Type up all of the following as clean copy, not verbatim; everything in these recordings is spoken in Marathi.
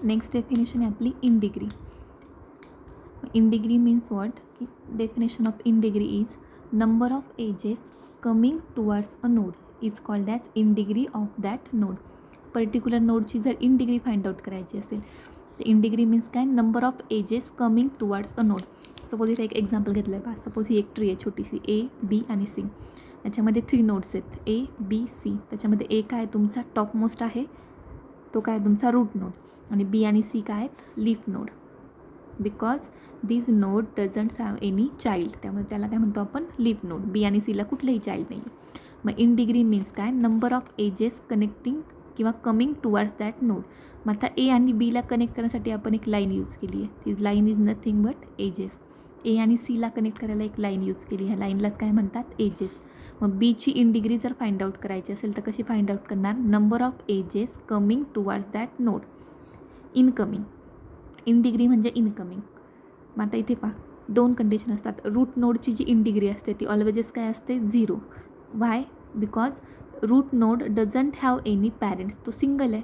नेक्स्ट डेफिनेशन आहे आपली in degree. In degree means what? की definition of in degree is number of edges coming towards a node is called as in degree of that node. Particular नोडची जर इन डिग्री फाइंड आउट करायची असेल तर इन डिग्री मीन्स काय? Number of edges coming towards a node. Suppose इथे एक एक्झाम्पल घेतलं आहे पहा. सपोज ही एक ट्री आहे छोटीशी ए बी आणि सी. याच्यामध्ये 3 नोड्स आहेत ए बी सी. त्याच्यामध्ये ए काय तुमचा टॉप मोस्ट आहे, तो काय तुमचा रूट नोड, आणि बी आणि सी काय आहेत? Leaf node. Because this node doesn't have any child, त्यामुळे त्याला काय म्हणतो आपण? Leaf node. बी आणि सीला कुठलंही चाइल्ड नाही आहे. मग इन डिग्री मीन्स काय? नंबर ऑफ एजेस कनेक्टिंग किंवा कमिंग टुवर्ड्स दॅट नोड. मग आता ए आणि बीला कनेक्ट करण्यासाठी आपण एक लाईन यूज केली आहे. ती line is nothing but edges. A आणि सीला कनेक्ट करायला एक लाईन यूज केली. ह्या लाईनलाच काय म्हणतात? एजेस. मग बीची इन डिग्री जर फाइंड आउट करायची असेल तर कशी फाइंड आउट करणार? Number of edges coming towards that node. Incoming. In degree म्हणजे इनकमिंग. मग आता इथे पहा 2 कंडिशन असतात. रूट नोडची जी इन डिग्री असते ती ऑलवेजेस काय असते? 0. Why? Because root node doesn't have any parents. तो सिंगल आहे,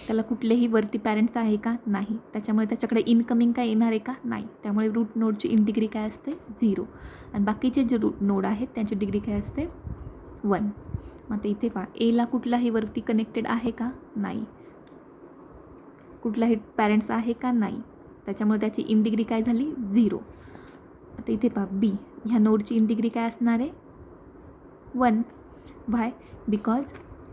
त्याला कुठलेही वरती पॅरेंट्स आहे का? नाही. त्याच्यामुळे त्याच्याकडे इनकमिंग काय येणार आहे का? नाही. त्यामुळे रूट नोडची इन डिग्री काय असते? 0. आणि बाकीचे जे रूट नोड आहेत त्यांची डिग्री काय असते? 1. मग आता इथे पहा एला कुठलाही वरती कनेक्टेड आहे का? नाही. कुठलाही पॅरेंट्स आहे का? नाही. त्याच्यामुळे त्याची इन डिग्री काय झाली? 0. आता इथे पहा बी, ह्या नोडची इन डिग्री काय असणार आहे? 1. Why? Because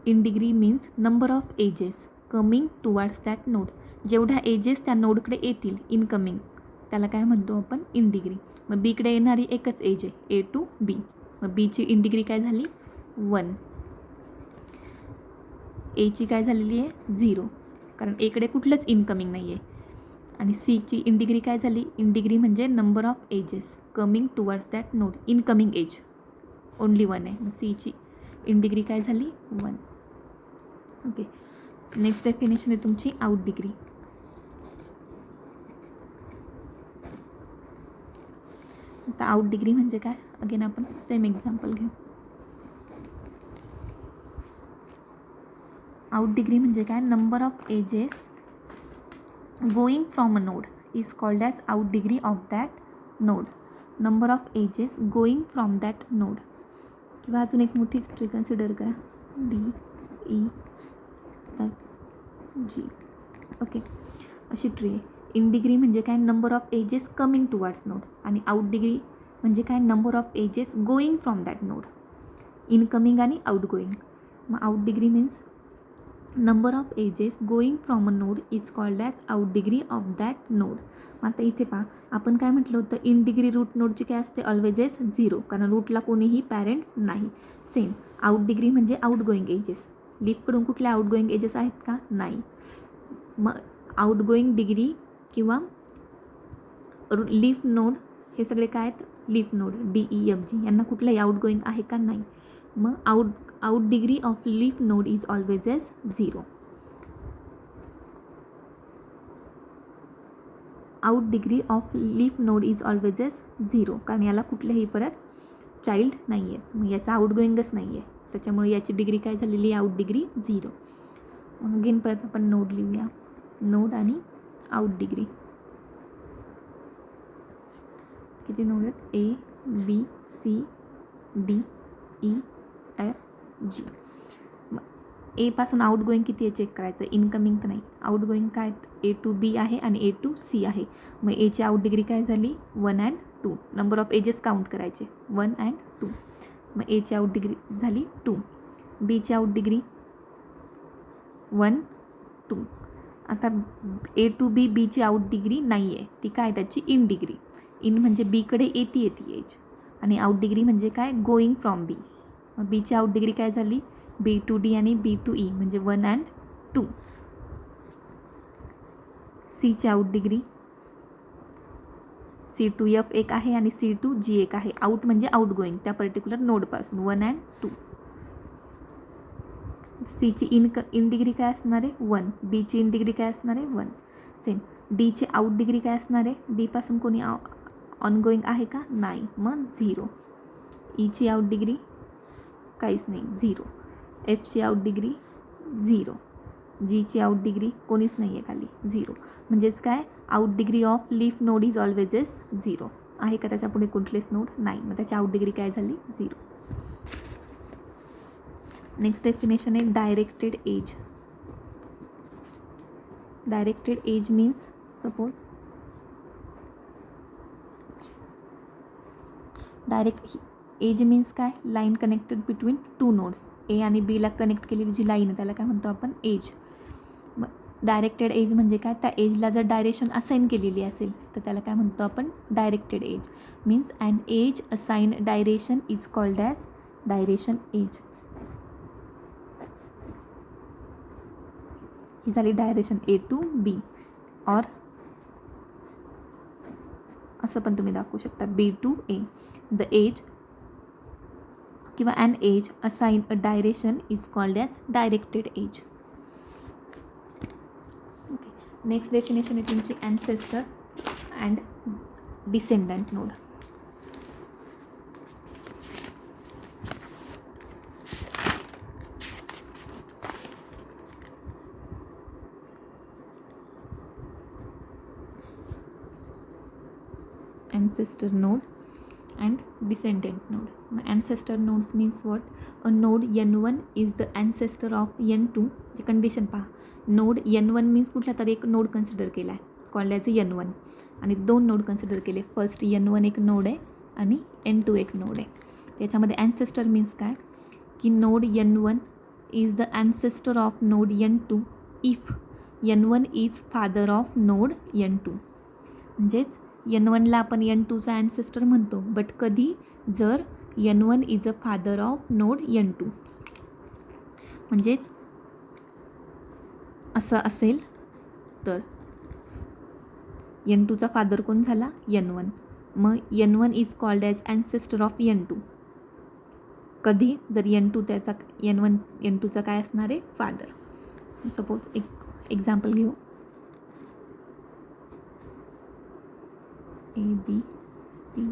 in degree means number of edges coming towards that node. जेवढ्या एजेस त्या नोडकडे येतील इनकमिंग त्याला काय म्हणतो आपण? In degree. मग बीकडे येणारी एकच एज आहे ए टू बी. मग बीची इन डिग्री काय झाली? 1. एची काय झालेली आहे? 0, कारण एकडे कुठलंच इनकमिंग नाही आहे. आणि सीची इन डिग्री काय झाली? इन डिग्री म्हणजे number of edges coming towards that node. Incoming edge only 1 आहे. मग सीची इन डिग्री काय झाली? 1. ओके. नेक्स्ट डेफिनेशन आहे तुमची आउट डिग्री. आता आउट डिग्री म्हणजे काय? अगेन आपण सेम एक्झाम्पल घेऊ. आउट डिग्री म्हणजे काय? Number of edges going from a node is called as out degree of that node. Number of edges going from that node. किंवा अजून एक मोठी ट्री कन्सिडर करा. DEFG. ओके, अशी ट्री आहे. इन डिग्री म्हणजे काय? Number of edges coming towards node. आणि आउट डिग्री म्हणजे काय? Number of edges going from that node. Incoming आणि आउट गोईंग. मग out degree means number of edges going from a node is called as out degree of that node. आता इथे पहा आपण काय म्हटलं होतं? इन डिग्री रूट नोडची काय असते? ऑलवेजेस 0, कारण रूटला कोणीही पॅरेंट्स नाही. सेम आउट डिग्री म्हणजे आउट गोईंग एजेस. लीफकडून कुठल्या आउट गोईंग एजेस आहेत का? नाही. मग आउट गोईंग डिग्री किंवा लीफ नोड हे सगळे काय आहेत? लीफ नोड DEFG यांना कुठलाही आउट गोईंग आहे का? नाही. मग out degree of leaf node is always 0. Out degree of leaf node is always 0, कारण याला कुठलेही परत चाइल्ड नाही आहे. मग याचा आउट गोईंगच नाही आहे, त्याच्यामुळे याची डिग्री काय झालेली आहे? Out degree 0. मग अगेन परत आपण नोड लिहूया. नोड आणि आउट डिग्री. किती नोड आहेत? ABCDEFG. ए पासून आउट गोईंग किती आहे चेक करायचं. इनकमिंग तर नाही. आउट गोईंग काय आहेत? A to B आहे आणि A to C आहे. मग एची आउट डिग्री काय झाली? 1 and 2. Number of edges count करायचे 1 and 2. मग एची आउट डिग्री झाली 2. बीची आउट डिग्री 1 2. आता A to B बीची आउट डिग्री नाही आहे, ती काय? त्याची इन डिग्री. इन म्हणजे बीकडे येते एज, आणि आउट डिग्री म्हणजे काय? गोईंग फ्रॉम बी. मग बीची आउट डिग्री काय झाली? B to D आणि B to E म्हणजे 1 and 2. सीची out degree C to F एक आहे आणि C to G एक आहे. आउट म्हणजे आउट गोईंग त्या पर्टिक्युलर नोडपासून 1 and 2. सीची इन डिग्री काय असणार आहे? 1. बीची इन डिग्री काय असणार आहे? 1. सेम डीची आउट डिग्री काय असणार आहे? डीपासून कोणी ऑनगोईंग आहे का? नाही. मग 0. ईची आउट डिग्री काहीच नाही, 0. एफची आउट डिग्री 0. जीची आउट डिग्री कोणीच नाही आहे खाली, 0. म्हणजेच काय, out degree of leaf node is always 0. आहे का त्याच्या पुढे कुठलेच नोड नाही, मग त्याची आउट डिग्री काय झाली, 0. नेक्स्ट डेफिनेशन आहे directed edge. Directed edge means suppose direct edge means काय, line connected between two nodes. A आणि बीला कनेक्ट केलेली जी लाईन आहे त्याला काय म्हणतो आपण, एज. मग डायरेक्टेड एज म्हणजे काय, त्या एजला जर डायरेक्शन असाइन केलेली असेल तर त्याला काय म्हणतो आपण, directed edge. Means and edge assign direction is called as direction edge. ही झाली डायरेक्शन ए टू बी. और असं पण तुम्ही दाखवू शकता, B to A. The edge किंवा an edge assign a direction is called as directed edge. Okay, next definition आहे तुमची ancestor and descendant node. ancestor node and descendant node. Ancestor nodes means what? A node n1 is the ancestor of n2. जे कंडिशन पहा, नोड n1 मीन्स कुठला तरी एक नोड कन्सिडर केला आहे, कॉल्ड ॲज n1. आणि 2 नोड कन्सिडर केले. फर्स्ट n1 एक नोड आहे आणि n2 एक नोड आहे. त्याच्यामध्ये ॲन्सेस्टर मीन्स काय, की node n1 is the ancestor of node n2 if n1 is father of node n2. म्हणजेच n1ला आपण n2चा ॲन्सेस्टर म्हणतो, बट कधी, जर n1 is a father of node n2. म्हणजेच असं असेल तर n2चा फादर कोण झाला, n1. मग n1 is called as ancestor of n2. कधी, जर n2 त्याचा n2चा काय असणार आहे, फादर. सपोज एक एक्झाम्पल घेऊ, ए बी टी.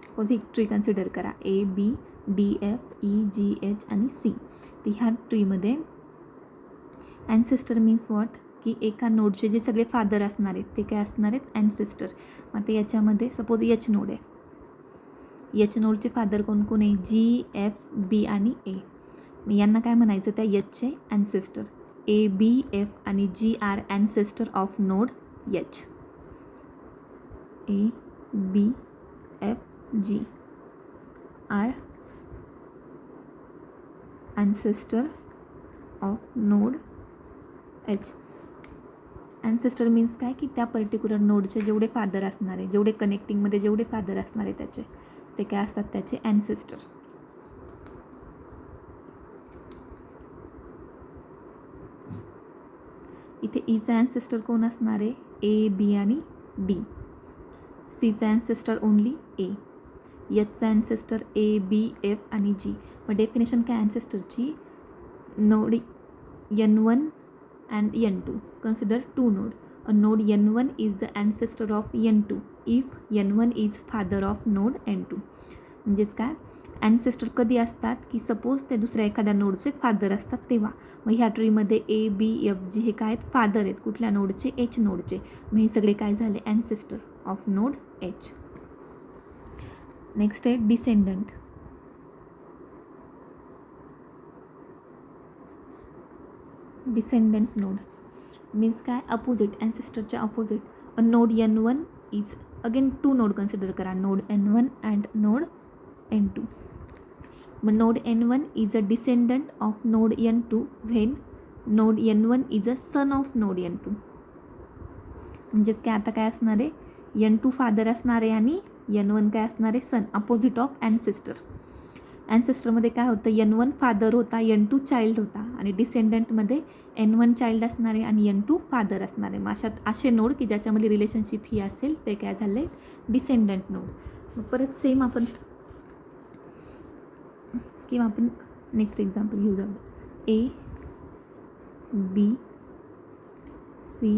सपोज एक ट्री कन्सिडर करा, A B D F E G H आणि सी. तर ह्या ट्रीमध्ये ॲन्सेस्टर मीन्स वॉट, की एका नोडचे जे सगळे फादर असणार आहेत ते काय असणार आहेत, ॲन्सेस्टर. मग ते याच्यामध्ये सपोज एच नोड आहे, एच नोडचे फादर कोण कोण आहे, जी एफ बी आणि ए. मग यांना काय म्हणायचं, त्या एचचे ॲन्सेस्टर. ए बी एफ आणि G are ancestor of node H. A B F G are ancestor of node H. Ancestor means काय, की त्या पर्टिक्युलर नोडचे जेवढे फादर असणार आहे, जेवढे कनेक्टिंगमध्ये जेवढे फादर असणार आहे त्याचे, ते काय असतात, त्याचे ॲन्सेस्टर. इथे ईचा ॲन्सेस्टर कोण असणार आहे, ए बी आणि डी. सीचा ॲन्सेस्टर ओनली ए. एचचा ॲन्सेस्टर ए बी एफ आणि जी. मग डेफिनेशन काय ॲन्सेस्टरची, node n1 and n2. Consider two nodes. A node n1 is the ancestor of n2 if n1 is father of node n2. म्हणजेच काय, ॲन्सेस्टर कधी असतात, की सपोज ते दुसऱ्या एखाद्या नोडचे फादर असतात तेव्हा. मग ह्या ट्रीमध्ये ए बी एफ जी हे काय आहेत, फादर आहेत कुठल्या नोडचे, एच नोडचे. मग हे सगळे काय झाले, ancestor of node H. Next आहे डिसेंडंट. डिसेंडंट नोड मीन्स काय, अपोजिट, ॲन्सेस्टरच्या opposite. A node n1 is, again 2 node consider करा, node n1 and node n2. मग node n1 is a descendant of node n2 when node n1 is a son of node n2. म्हणजेच काय, आता काय असणार आहे, n2 फादर असणार आहे आणि n1 काय असणार आहे, सन, अपोजिट ऑफ ॲन्सेस्टर. ॲन्सेस्टरमध्ये काय होतं, n1 फादर होता, n2 चाइल्ड होता, आणि डिसेंडंटमध्ये n1 चाइल्ड असणार आहे आणि n2 फादर असणार आहे. मग असे नोड की ज्याच्यामध्ये रिलेशनशिप ही असेल ते काय झाले, डिसेंडंट नोड. मग परत सेम आपण नेक्स्ट एक्झाम्पल घेऊ जाऊ, ए बी C